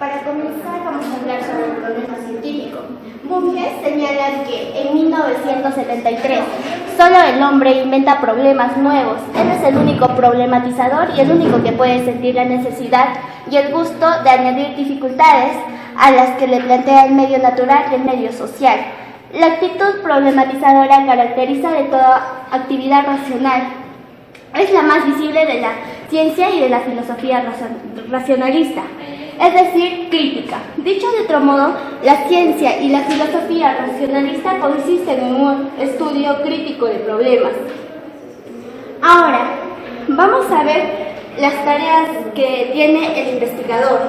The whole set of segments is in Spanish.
Para comenzar vamos a hablar sobre el problema científico. Bunge señala que en 1973 solo el hombre inventa problemas nuevos. Él es el único problematizador y el único que puede sentir la necesidad y el gusto de añadir dificultades a las que le plantea el medio natural y el medio social. La actitud problematizadora caracteriza de toda actividad racional. Es la más visible de la ciencia y de la filosofía racionalista, es decir, crítica. Dicho de otro modo, la ciencia y la filosofía racionalista consisten en un estudio crítico de problemas. Ahora, vamos a ver las tareas que tiene el investigador.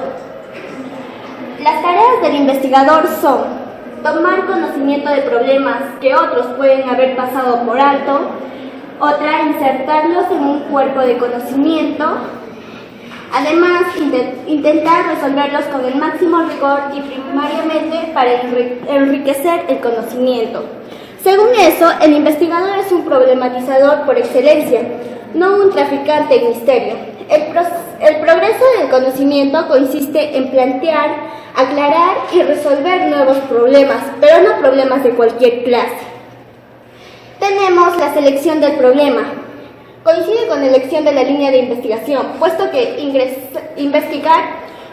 Las tareas del investigador son tomar conocimiento de problemas que otros pueden haber pasado por alto. Otra, insertarlos en un cuerpo de conocimiento. Además, intentar resolverlos con el máximo rigor y primariamente para enriquecer el conocimiento. Según eso, el investigador es un problematizador por excelencia, no un traficante en misterio. El progreso del conocimiento consiste en plantear, aclarar y resolver nuevos problemas, pero no problemas de cualquier clase. Tenemos la selección del problema. Coincide con la elección de la línea de investigación, puesto que investigar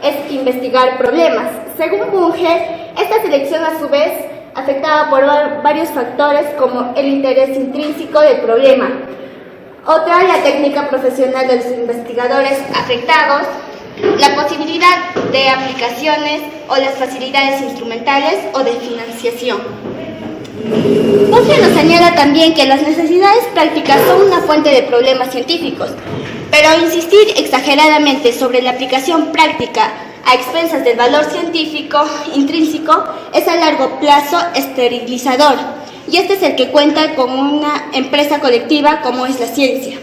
es investigar problemas. Según Bunge, esta selección a su vez afectada por varios factores como el interés intrínseco del problema. Otra, la técnica profesional de los investigadores afectados, la posibilidad de aplicaciones o las facilidades instrumentales o de financiación. Bunge nos señala también que las necesidades prácticas son una fuente de problemas científicos, pero insistir exageradamente sobre la aplicación práctica a expensas del valor científico intrínseco es a largo plazo esterilizador, y este es el que cuenta con una empresa colectiva como es la ciencia.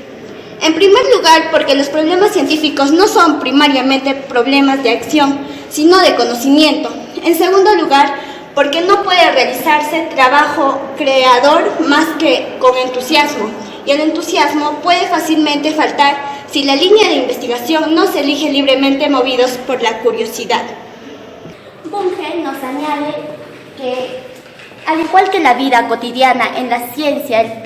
En primer lugar, porque los problemas científicos no son primariamente problemas de acción, sino de conocimiento. En segundo lugar, porque no puede realizarse trabajo creador más que con entusiasmo, y el entusiasmo puede fácilmente faltar si la línea de investigación no se elige libremente movidos por la curiosidad. Bunge nos añade que, al igual que la vida cotidiana en la ciencia, el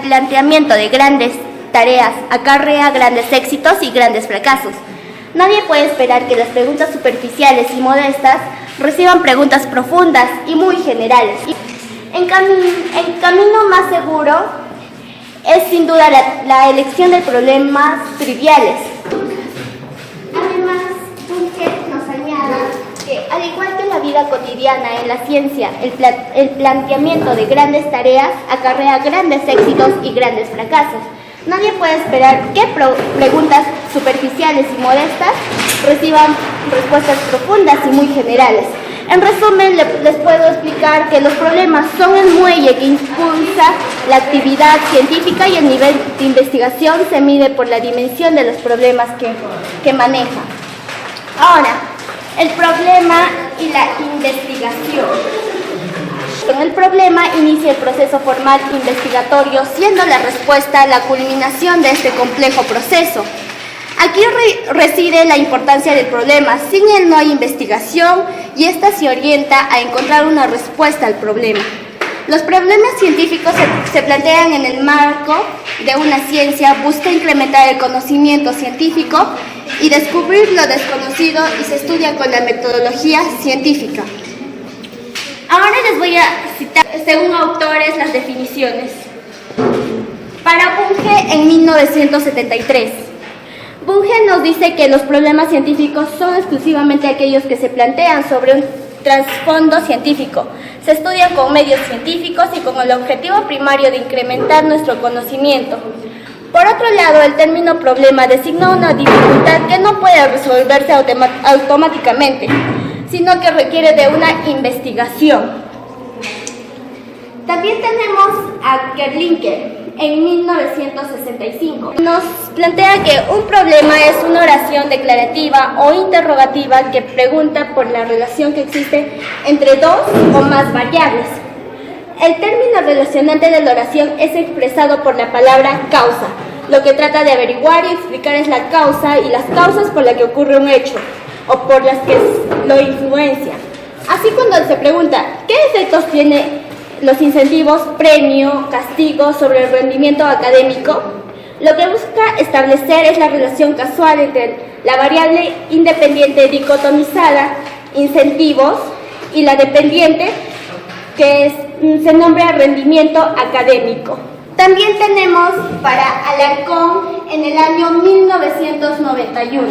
planteamiento de grandes tareas acarrea grandes éxitos y grandes fracasos. Nadie puede esperar que las preguntas superficiales y modestas reciban preguntas profundas y muy generales. El camino más seguro es sin duda la elección de problemas triviales. Además, Bunge nos añade que, al igual que la vida cotidiana en la ciencia, el planteamiento de grandes tareas acarrea grandes éxitos y grandes fracasos. Nadie puede esperar que preguntas superficiales y modestas reciban respuestas profundas y muy generales. En resumen, les puedo explicar que los problemas son el muelle que impulsa la actividad científica y el nivel de investigación se mide por la dimensión de los problemas que maneja. Ahora, el problema y la investigación. Con el problema inicia el proceso formal investigatorio, siendo la respuesta la culminación de este complejo proceso. Aquí reside la importancia del problema. Sin él no hay investigación y ésta se orienta a encontrar una respuesta al problema. Los problemas científicos se plantean en el marco de una ciencia, busca incrementar el conocimiento científico y descubrir lo desconocido y se estudia con la metodología científica. Ahora les voy a citar, según autores, las definiciones. Para Bunge, en 1973, Bunge nos dice que los problemas científicos son exclusivamente aquellos que se plantean sobre un trasfondo científico. Se estudian con medios científicos y con el objetivo primario de incrementar nuestro conocimiento. Por otro lado, el término problema designa una dificultad que no puede resolverse automáticamente, sino que requiere de una investigación. También tenemos a Gerlinker en 1965. Nos plantea que un problema es una oración declarativa o interrogativa que pregunta por la relación que existe entre dos o más variables. El término relacionante de la oración es expresado por la palabra causa. Lo que trata de averiguar y explicar es la causa y las causas por las que ocurre un hecho. o por las que lo influencian. Así, cuando se pregunta ¿qué efectos tienen los incentivos, premio, castigo sobre el rendimiento académico?, lo que busca establecer es la relación causal entre la variable independiente dicotomizada, incentivos, y la dependiente, que se nombra rendimiento académico. También tenemos para Alarcón en el año 1991.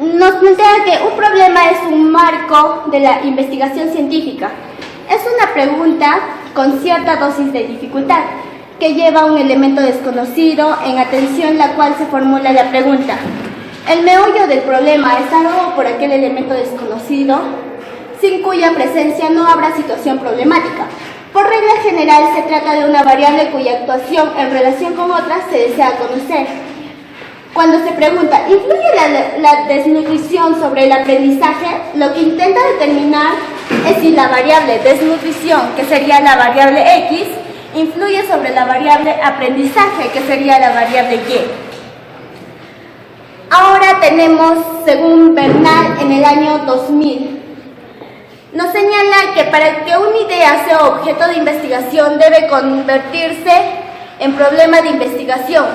Nos plantea que un problema es un marco de la investigación científica. Es una pregunta con cierta dosis de dificultad, que lleva un elemento desconocido en atención, la cual se formula la pregunta: ¿el meollo del problema está dado por aquel elemento desconocido, sin cuya presencia no habrá situación problemática? Por regla general, se trata de una variable cuya actuación en relación con otras se desea conocer. Cuando se pregunta ¿influye la desnutrición sobre el aprendizaje?, lo que intenta determinar es si la variable desnutrición, que sería la variable X, influye sobre la variable aprendizaje, que sería la variable Y. Ahora tenemos, según Bernal, en el año 2000, nos señala que para que una idea sea objeto de investigación debe convertirse en problema de investigación.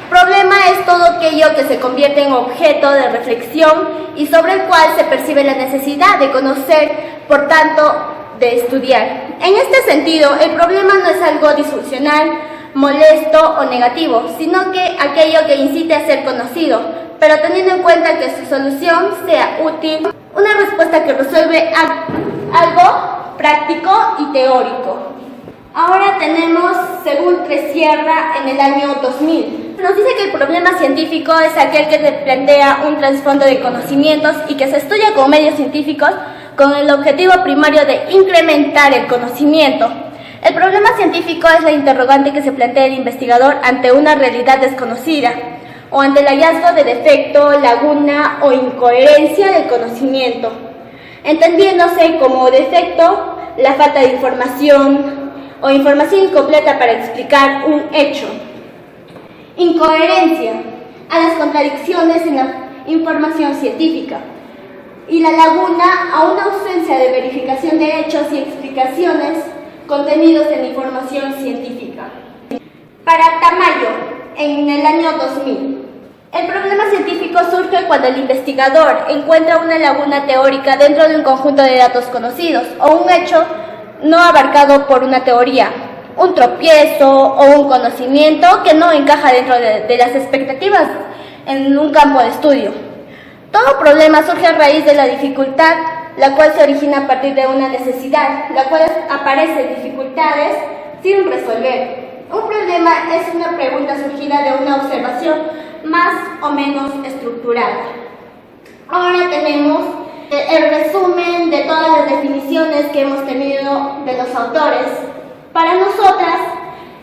Problema es todo aquello que se convierte en objeto de reflexión y sobre el cual se percibe la necesidad de conocer, por tanto, de estudiar. En este sentido, el problema no es algo disfuncional, molesto o negativo, sino que aquello que incite a ser conocido, pero teniendo en cuenta que su solución sea útil, una respuesta que resuelve algo práctico y teórico. Ahora tenemos, según Tresierra, en el año 2000. Nos dice que el problema científico es aquel que te plantea un trasfondo de conocimientos y que se estudia con medios científicos con el objetivo primario de incrementar el conocimiento. El problema científico es la interrogante que se plantea el investigador ante una realidad desconocida o ante el hallazgo de defecto, laguna o incoherencia del conocimiento, entendiéndose como defecto la falta de información o información incompleta para explicar un hecho. Incoherencia a las contradicciones en la información científica. Y la laguna a una ausencia de verificación de hechos y explicaciones contenidos en la información científica. Para Tamayo, en el año 2000, el problema científico surge cuando el investigador encuentra una laguna teórica dentro de un conjunto de datos conocidos o un hecho no abarcado por una teoría, un tropiezo o un conocimiento que no encaja dentro de las expectativas en un campo de estudio. Todo problema surge a raíz de la dificultad, la cual se origina a partir de una necesidad, la cual aparece en dificultades sin resolver. Un problema es una pregunta surgida de una observación más o menos estructurada. Ahora tenemos el resumen de todas las definiciones que hemos tenido de los autores. Para nosotras,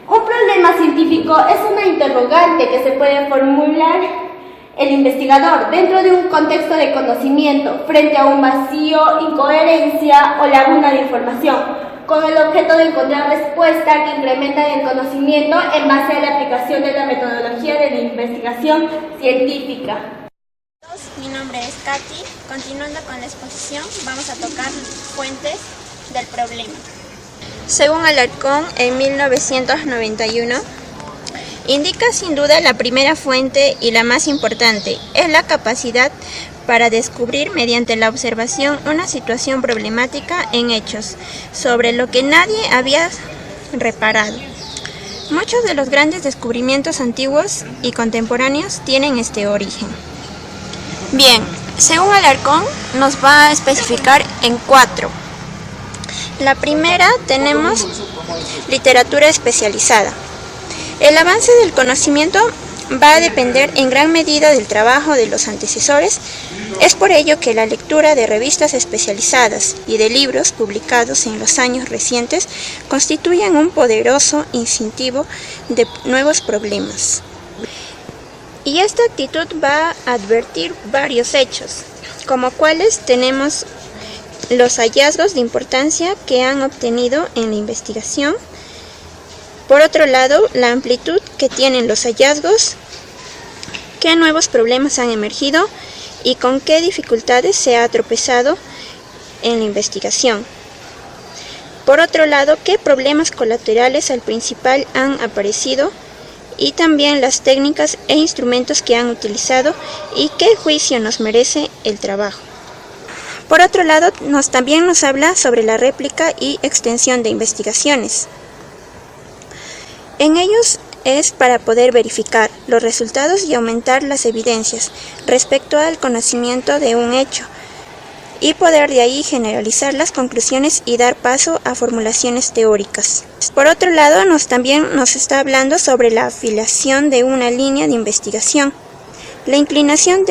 un problema científico es una interrogante que se puede formular el investigador dentro de un contexto de conocimiento frente a un vacío, incoherencia o laguna de información, con el objeto de encontrar respuestas que incrementan el conocimiento en base a la aplicación de la metodología de la investigación científica. Mi nombre es Katy. Continuando con la exposición, vamos a tocar fuentes del problema. Según Alarcón, en 1991, indica sin duda la primera fuente y la más importante, es la capacidad para descubrir mediante la observación una situación problemática en hechos, sobre lo que nadie había reparado. Muchos de los grandes descubrimientos antiguos y contemporáneos tienen este origen. Bien, según Alarcón, nos va a especificar en 4. La primera tenemos literatura especializada. El avance del conocimiento va a depender en gran medida del trabajo de los antecesores. Es por ello que la lectura de revistas especializadas y de libros publicados en los años recientes constituyen un poderoso incentivo de nuevos problemas. Y esta actitud va a advertir varios hechos, como cuáles tenemos los hallazgos de importancia que han obtenido en la investigación. Por otro lado, la amplitud que tienen los hallazgos, qué nuevos problemas han emergido y con qué dificultades se ha tropezado en la investigación. Por otro lado, qué problemas colaterales al principal han aparecido y también las técnicas e instrumentos que han utilizado y qué juicio nos merece el trabajo. Por otro lado, también nos habla sobre la réplica y extensión de investigaciones. En ellos es para poder verificar los resultados y aumentar las evidencias respecto al conocimiento de un hecho y poder de ahí generalizar las conclusiones y dar paso a formulaciones teóricas. Por otro lado, también nos está hablando sobre la afiliación de una línea de investigación. La inclinación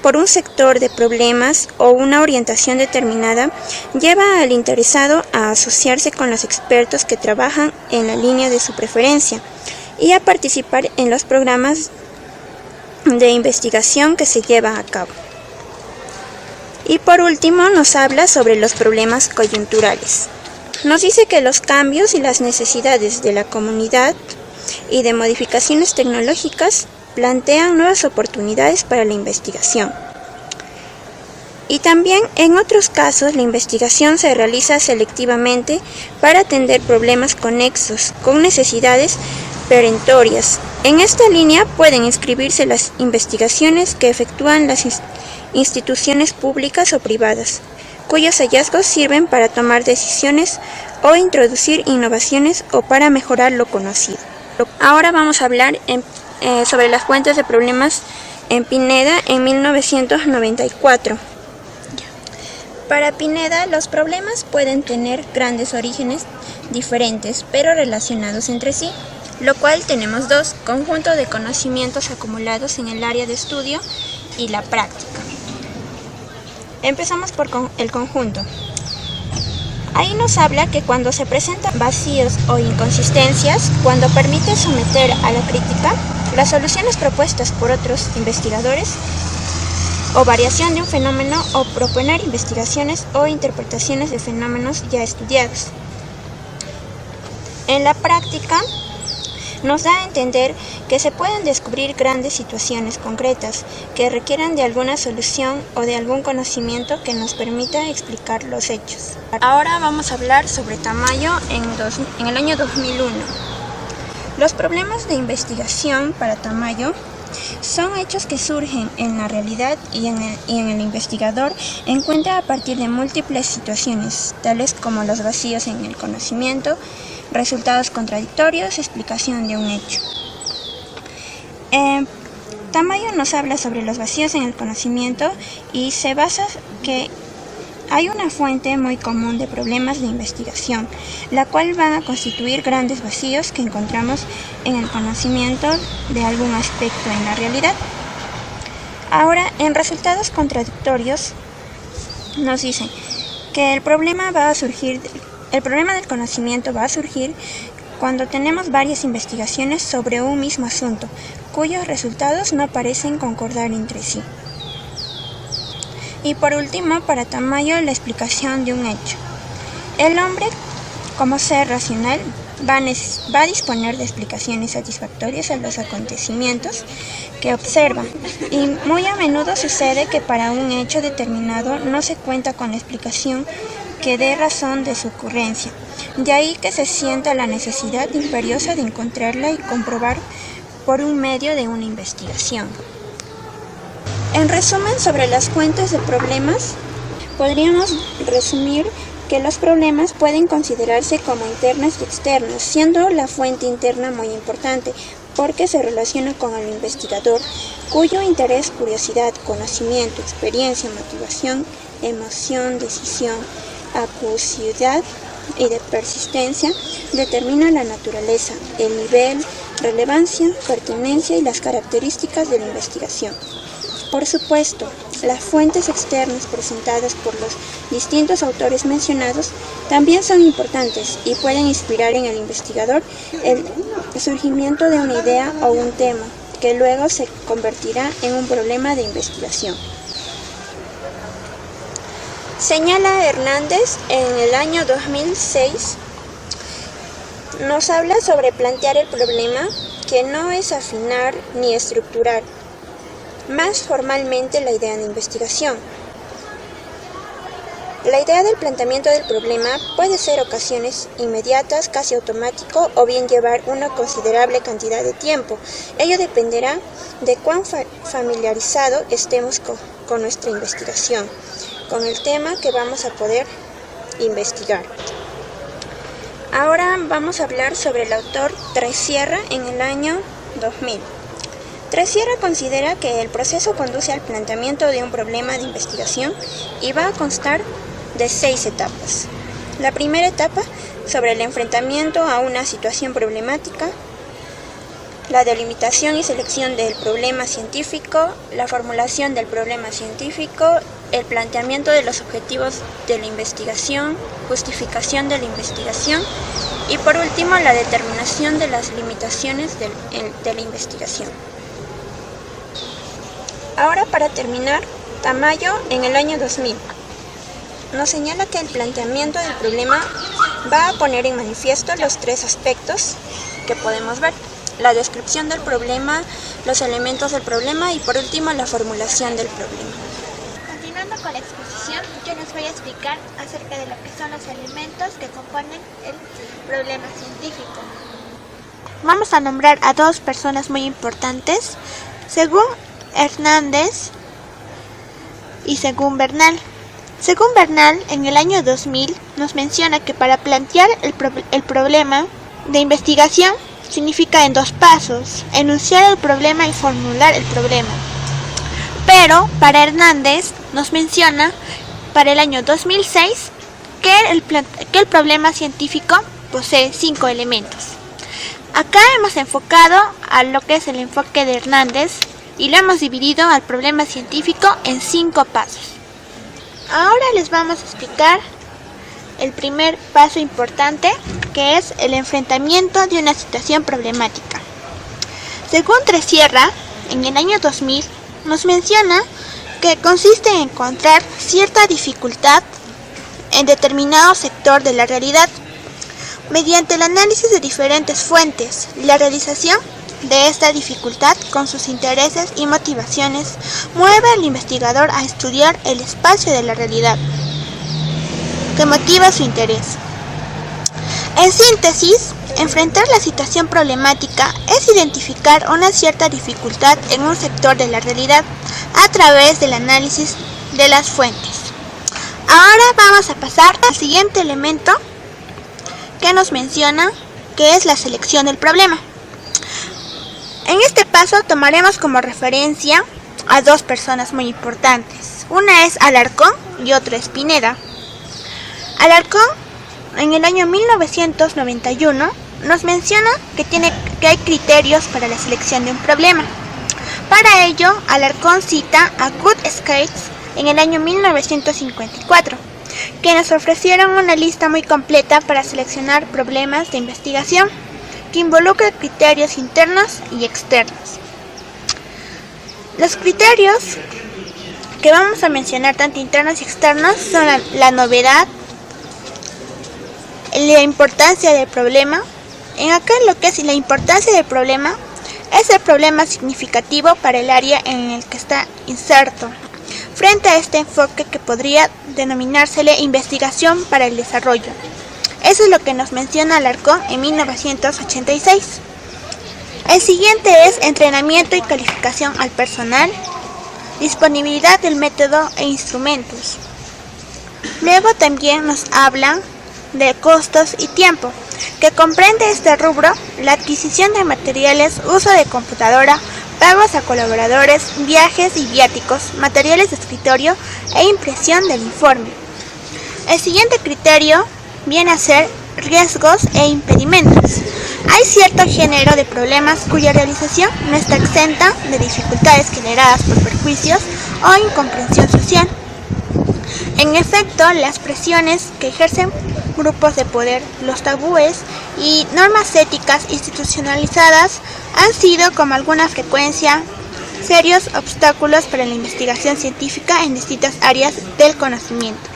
por un sector de problemas o una orientación determinada lleva al interesado a asociarse con los expertos que trabajan en la línea de su preferencia y a participar en los programas de investigación que se llevan a cabo. Y por último nos habla sobre los problemas coyunturales. Nos dice que los cambios y las necesidades de la comunidad y de modificaciones tecnológicas plantean nuevas oportunidades para la investigación. Y también en otros casos la investigación se realiza selectivamente para atender problemas conexos con necesidades perentorias. En esta línea pueden inscribirse las investigaciones que efectúan las instituciones públicas o privadas, cuyos hallazgos sirven para tomar decisiones o introducir innovaciones o para mejorar lo conocido. Ahora vamos a hablar sobre las fuentes de problemas en Pineda en 1994. Para Pineda, los problemas pueden tener grandes orígenes diferentes, pero relacionados entre sí, lo cual tenemos dos: conjunto de conocimientos acumulados en el área de estudio y la práctica. Empezamos por el conjunto. Ahí nos habla que cuando se presentan vacíos o inconsistencias, cuando permite someter a la crítica las soluciones propuestas por otros investigadores, o variación de un fenómeno, o proponer investigaciones o interpretaciones de fenómenos ya estudiados. En la práctica, nos da a entender que se pueden descubrir grandes situaciones concretas que requieran de alguna solución o de algún conocimiento que nos permita explicar los hechos. Ahora vamos a hablar sobre Tamayo en el año 2001. Los problemas de investigación para Tamayo son hechos que surgen en la realidad y en el investigador encuentra a partir de múltiples situaciones, tales como los vacíos en el conocimiento, resultados contradictorios, explicación de un hecho. Tamayo nos habla sobre los vacíos en el conocimiento y se basa que hay una fuente muy común de problemas de investigación, la cual van a constituir grandes vacíos que encontramos en el conocimiento de algún aspecto en la realidad. Ahora, en resultados contradictorios, nos dicen que el problema del conocimiento va a surgir cuando tenemos varias investigaciones sobre un mismo asunto, cuyos resultados no parecen concordar entre sí. Y por último, para Tamayo, la explicación de un hecho. El hombre, como ser racional, va a disponer de explicaciones satisfactorias a los acontecimientos que observa, y muy a menudo sucede que para un hecho determinado no se cuenta con la explicación que dé razón de su ocurrencia. De ahí que se sienta la necesidad imperiosa de encontrarla y comprobar por un medio de una investigación. En resumen, sobre las fuentes de problemas, podríamos resumir que los problemas pueden considerarse como internos y externos, siendo la fuente interna muy importante porque se relaciona con el investigador, cuyo interés, curiosidad, conocimiento, experiencia, motivación, emoción, decisión, acuosidad y de persistencia determina la naturaleza, el nivel, relevancia, pertinencia y las características de la investigación. Por supuesto, las fuentes externas presentadas por los distintos autores mencionados también son importantes y pueden inspirar en el investigador el surgimiento de una idea o un tema que luego se convertirá en un problema de investigación. Señala Hernández en el año 2006, nos habla sobre plantear el problema que no es afinar ni estructurar, más formalmente la idea de investigación. La idea del planteamiento del problema puede ser ocasiones inmediatas, casi automático, o bien llevar una considerable cantidad de tiempo. Ello dependerá de cuán familiarizado estemos con nuestra investigación, con el tema que vamos a poder investigar. Ahora vamos a hablar sobre el autor Tresierra en el año 2000. Tresierra considera que el proceso conduce al planteamiento de un problema de investigación y va a constar de 6 etapas. La primera etapa, sobre el enfrentamiento a una situación problemática, la delimitación y selección del problema científico, la formulación del problema científico, el planteamiento de los objetivos de la investigación, justificación de la investigación y por último la determinación de las limitaciones de la investigación. Ahora, para terminar, Tamayo en el año 2000 nos señala que el planteamiento del problema va a poner en manifiesto los 3 aspectos que podemos ver: la descripción del problema, los elementos del problema y por último la formulación del problema. Continuando con la exposición, yo les voy a explicar acerca de lo que son los elementos que componen el problema científico. Vamos a nombrar a 2 personas muy importantes, según Hernández y según Bernal. Según Bernal, en el año 2000 nos menciona que para plantear el problema de investigación significa en 2 pasos: enunciar el problema y formular el problema. Pero para Hernández nos menciona para el año 2006 que el problema científico posee 5 elementos. Acá hemos enfocado a lo que es el enfoque de Hernández y lo hemos dividido al problema científico en 5 pasos. Ahora les vamos a explicar el primer paso importante, que es el enfrentamiento de una situación problemática. Según Tresierra, en el año 2000, nos menciona que consiste en encontrar cierta dificultad en determinado sector de la realidad mediante el análisis de diferentes fuentes, la realización de esta dificultad con sus intereses y motivaciones mueve al investigador a estudiar el espacio de la realidad que motiva su interés. En síntesis, enfrentar la situación problemática es identificar una cierta dificultad en un sector de la realidad a través del análisis de las fuentes. Ahora vamos a pasar al siguiente elemento que nos menciona, que es la selección del problema. En este paso tomaremos como referencia a 2 personas muy importantes. Una es Alarcón y otra es Pineda. Alarcón, en el año 1991, nos menciona que hay criterios para la selección de un problema. Para ello, Alarcón cita a Good Skates en el año 1954, que nos ofrecieron una lista muy completa para seleccionar problemas de investigación que involucra criterios internos y externos. Los criterios que vamos a mencionar, tanto internos y externos, son la novedad, la importancia del problema. En acá lo que es la importancia del problema es el problema significativo para el área en el que está inserto, frente a este enfoque que podría denominársele investigación para el desarrollo. Eso es lo que nos menciona Alarcón en 1986. El siguiente es entrenamiento y calificación al personal, disponibilidad del método e instrumentos. Luego también nos hablan de costos y tiempo, que comprende este rubro la adquisición de materiales, uso de computadora, pagos a colaboradores, viajes y viáticos, materiales de escritorio e impresión del informe. El siguiente criterio viene a ser riesgos e impedimentos. Hay cierto género de problemas cuya realización no está exenta de dificultades generadas por perjuicios o incomprensión social. En efecto, las presiones que ejercen grupos de poder, los tabúes y normas éticas institucionalizadas han sido con alguna frecuencia serios obstáculos para la investigación científica en distintas áreas del conocimiento.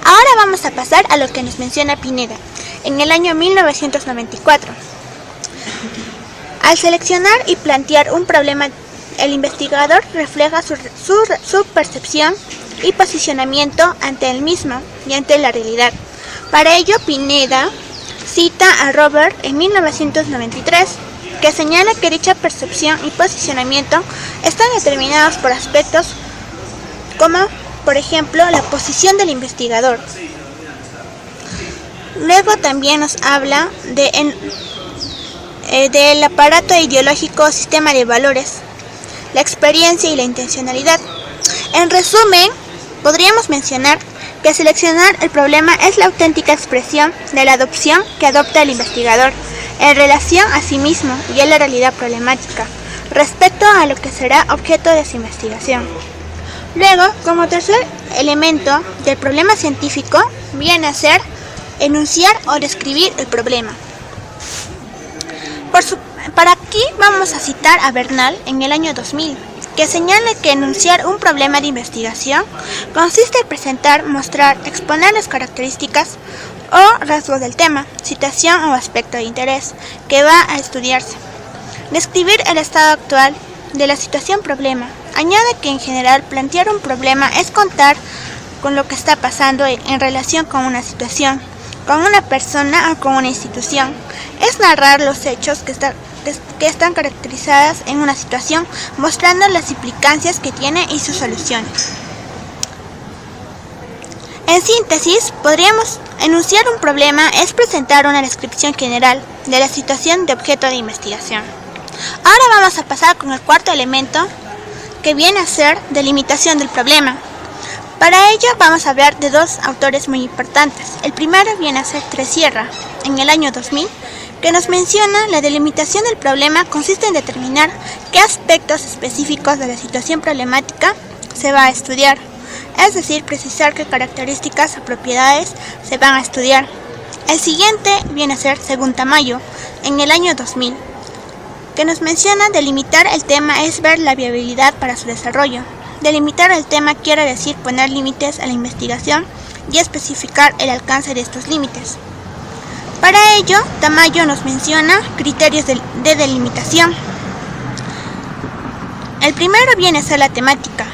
Ahora vamos a pasar a lo que nos menciona Pineda en el año 1994. Al seleccionar y plantear un problema el investigador refleja su percepción y posicionamiento ante el mismo y ante la realidad. Para ello, Pineda cita a Robert en 1993, que señala que dicha percepción y posicionamiento están determinados por aspectos como, por ejemplo, la posición del investigador. Luego también nos habla del aparato ideológico o sistema de valores, la experiencia y la intencionalidad. En resumen, podríamos mencionar que seleccionar el problema es la auténtica expresión de la adopción que adopta el investigador en relación a sí mismo y a la realidad problemática, respecto a lo que será objeto de su investigación. Luego, como tercer elemento del problema científico, viene a ser enunciar o describir el problema. Para aquí vamos a citar a Bernal en el año 2000, que señala que enunciar un problema de investigación consiste en presentar, mostrar, exponer las características o rasgos del tema, situación o aspecto de interés que va a estudiarse. Describir el estado actual de la situación problema. Añade que en general plantear un problema es contar con lo que está pasando en relación con una situación, con una persona o con una institución. Es narrar los hechos que están caracterizadas en una situación, mostrando las implicancias que tiene y sus soluciones. En síntesis, podríamos enunciar un problema es presentar una descripción general de la situación de objeto de investigación. Ahora vamos a pasar con el cuarto elemento, que viene a ser delimitación del problema. Para ello vamos a hablar de dos autores muy importantes. El primero viene a ser Tresierra, en el año 2000, que nos menciona la delimitación del problema consiste en determinar qué aspectos específicos de la situación problemática se va a estudiar, es decir, precisar qué características o propiedades se van a estudiar. El siguiente viene a ser Según Tamayo, en el año 2000, que nos menciona delimitar el tema es ver la viabilidad para su desarrollo. Delimitar el tema quiere decir poner límites a la investigación y especificar el alcance de estos límites. Para ello, Tamayo nos menciona criterios de delimitación. El primero viene a ser la temática.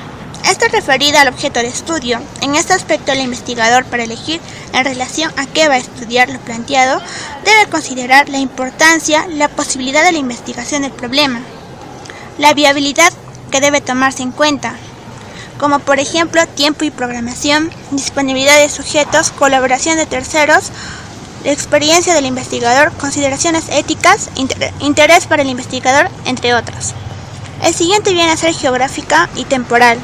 Esta es referida al objeto de estudio. En este aspecto, el investigador, para elegir en relación a qué va a estudiar lo planteado, debe considerar la importancia, la posibilidad de la investigación del problema, la viabilidad que debe tomarse en cuenta, como por ejemplo tiempo y programación, disponibilidad de sujetos, colaboración de terceros, la experiencia del investigador, consideraciones éticas, interés para el investigador, entre otros. El siguiente viene a ser geográfica y temporal.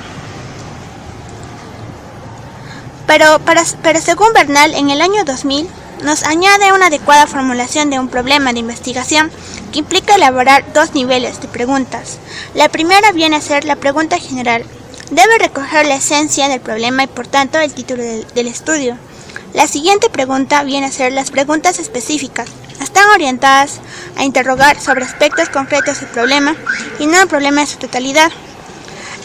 Pero según Bernal, en el año 2000, nos añade una adecuada formulación de un problema de investigación que implica elaborar dos niveles de preguntas. La primera viene a ser la pregunta general. Debe recoger la esencia del problema y por tanto el título del estudio. La siguiente pregunta viene a ser las preguntas específicas. Están orientadas a interrogar sobre aspectos concretos del problema y no el problema en su totalidad.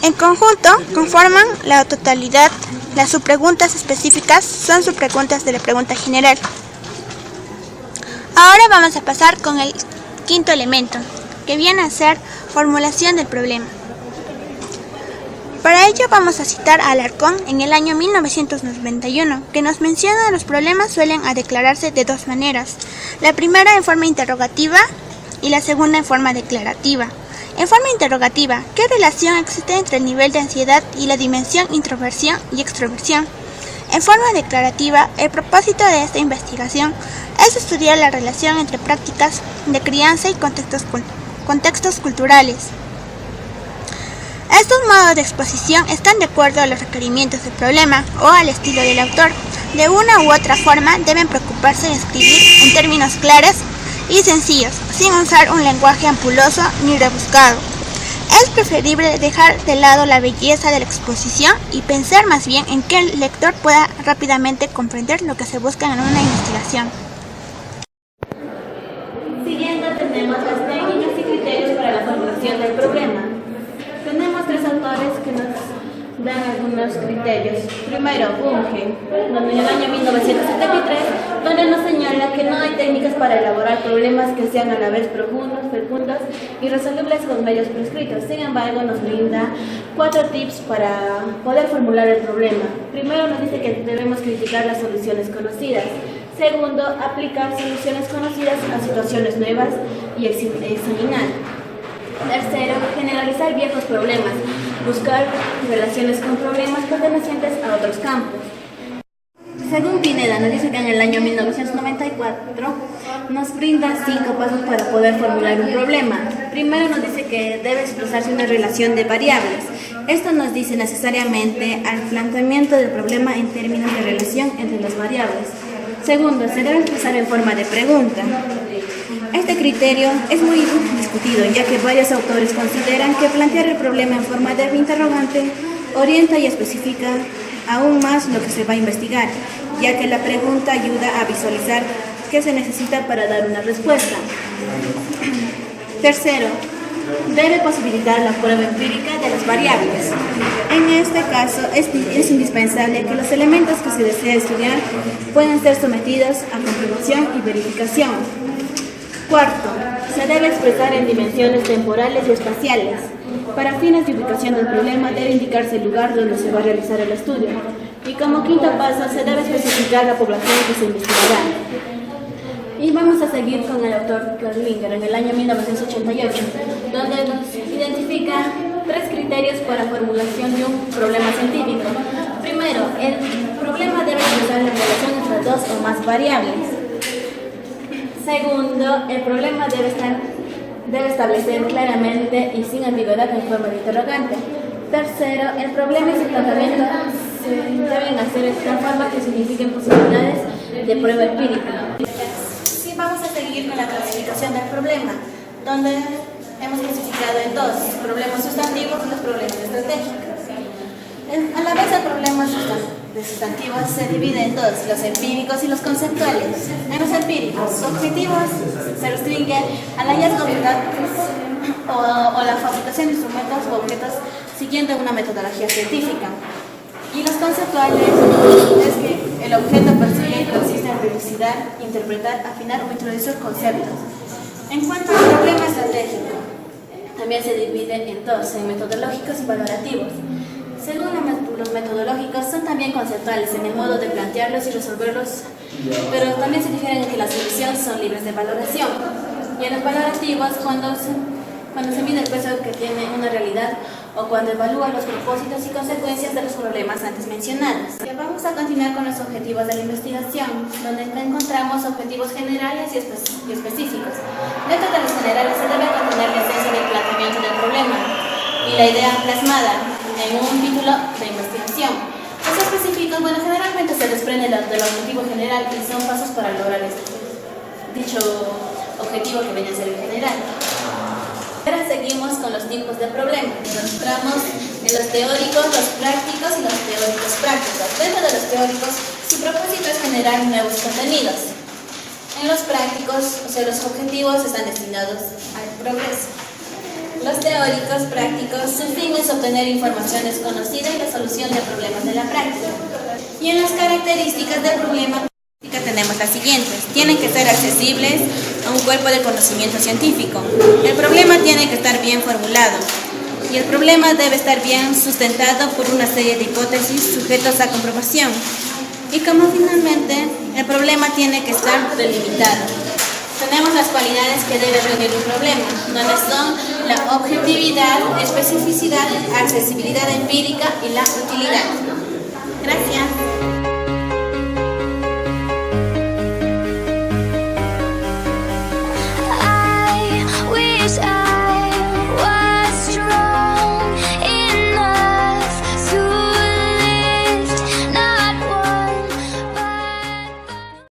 En conjunto, conforman la totalidad. Las subpreguntas específicas son subpreguntas de la pregunta general. Ahora vamos a pasar con el quinto elemento, que viene a ser formulación del problema. Para ello vamos a citar a Alarcón en el año 1991, que nos menciona que los problemas suelen declararse de dos maneras. La primera en forma interrogativa y la segunda en forma declarativa. En forma interrogativa, ¿qué relación existe entre el nivel de ansiedad y la dimensión introversión y extroversión? En forma declarativa, el propósito de esta investigación es estudiar la relación entre prácticas de crianza y contextos culturales. Estos modos de exposición están de acuerdo a los requerimientos del problema o al estilo del autor. De una u otra forma deben preocuparse de escribir en términos claros y sencillos, sin usar un lenguaje ampuloso ni rebuscado. Es preferible dejar de lado la belleza de la exposición y pensar más bien en que el lector pueda rápidamente comprender lo que se busca en una investigación. Siguiendo tenemos las técnicas y criterios para la formulación del problema. Tenemos tres autores que dan algunos criterios. Primero, Bunge, donde en el año 1973, donde nos señala que no hay técnicas para elaborar problemas que sean a la vez profundos, fecundos y resolubles con medios prescritos. Sin embargo, nos brinda 4 tips para poder formular el problema. Primero, nos dice que debemos criticar las soluciones conocidas. Segundo, aplicar soluciones conocidas a situaciones nuevas y examinar. Tercero, generalizar viejos problemas, buscar relaciones con problemas pertenecientes a otros campos. Según Pineda, nos dice que en el año 1994 nos brinda 5 pasos para poder formular un problema. Primero nos dice que debe expresarse una relación de variables. Esto nos dice necesariamente al planteamiento del problema en términos de relación entre las variables. Segundo, se debe expresar en forma de pregunta. Este criterio es muy discutido, ya que varios autores consideran que plantear el problema en forma de interrogante orienta y especifica aún más lo que se va a investigar, ya que la pregunta ayuda a visualizar qué se necesita para dar una respuesta. Tercero, debe posibilitar la prueba empírica de las variables. En este caso, es indispensable que los elementos que se desea estudiar puedan ser sometidos a comprobación y verificación. Cuarto, se debe expresar en dimensiones temporales y espaciales. Para fines de ubicación del problema debe indicarse el lugar donde se va a realizar el estudio. Y como quinto paso, se debe especificar la población que se investigará. Y vamos a seguir con el autor Kerlinger en el año 1988, donde nos identifica 3 criterios para formulación de un problema científico. Primero, el problema debe expresar la relación entre 2 o más variables. Segundo, el problema debe establecer claramente y sin ambigüedad en forma de interrogante. Tercero, el problema y su planteamiento se deben hacer de tal forma que signifiquen posibilidades de prueba empírica. Sí, vamos a seguir con la clasificación del problema, donde hemos clasificado en 2, problemas sustantivos y los problemas estratégicos. A la vez el problema de sustantivos se divide en 2, los empíricos y los conceptuales. En los empíricos, su objetivo se restringe al hallazgo de datos o la fabricación de instrumentos o objetos siguiendo una metodología científica. Y los conceptuales es que el objeto percibe consiste en dilucidar, interpretar, afinar o introducir conceptos. En cuanto al problema estratégico, también se divide en 2, en metodológicos y valorativos. Según los metodológicos, son también conceptuales en el modo de plantearlos y resolverlos, pero también se difieren en que las soluciones son libres de valoración. Y en los valorativos, cuando se mide el peso que tiene una realidad o cuando evalúa los propósitos y consecuencias de los problemas antes mencionados. Ya vamos a continuar con los objetivos de la investigación, donde encontramos objetivos generales y específicos. Dentro de los generales se debe contener la esencia del planteamiento del problema y la idea plasmada en un título de investigación. Los específicos, generalmente se desprenden del objetivo general y son pasos para lograr dicho objetivo que viene a ser el general. Ahora seguimos con los tipos de problemas. Nos centramos en los teóricos, los prácticos y los teóricos prácticos. Dentro de los teóricos, su propósito es generar nuevos contenidos. En los prácticos, los objetivos están destinados al progreso. Los teóricos prácticos, su fin es obtener información desconocida y la solución de problemas de la práctica. Y en las características del problema tenemos las siguientes. Tienen que ser accesibles a un cuerpo de conocimiento científico. El problema tiene que estar bien formulado. Y el problema debe estar bien sustentado por una serie de hipótesis sujetos a comprobación. Y como finalmente, el problema tiene que estar delimitado. Tenemos las cualidades que debe reunir un problema, donde son la objetividad, especificidad, accesibilidad empírica y la utilidad. Gracias.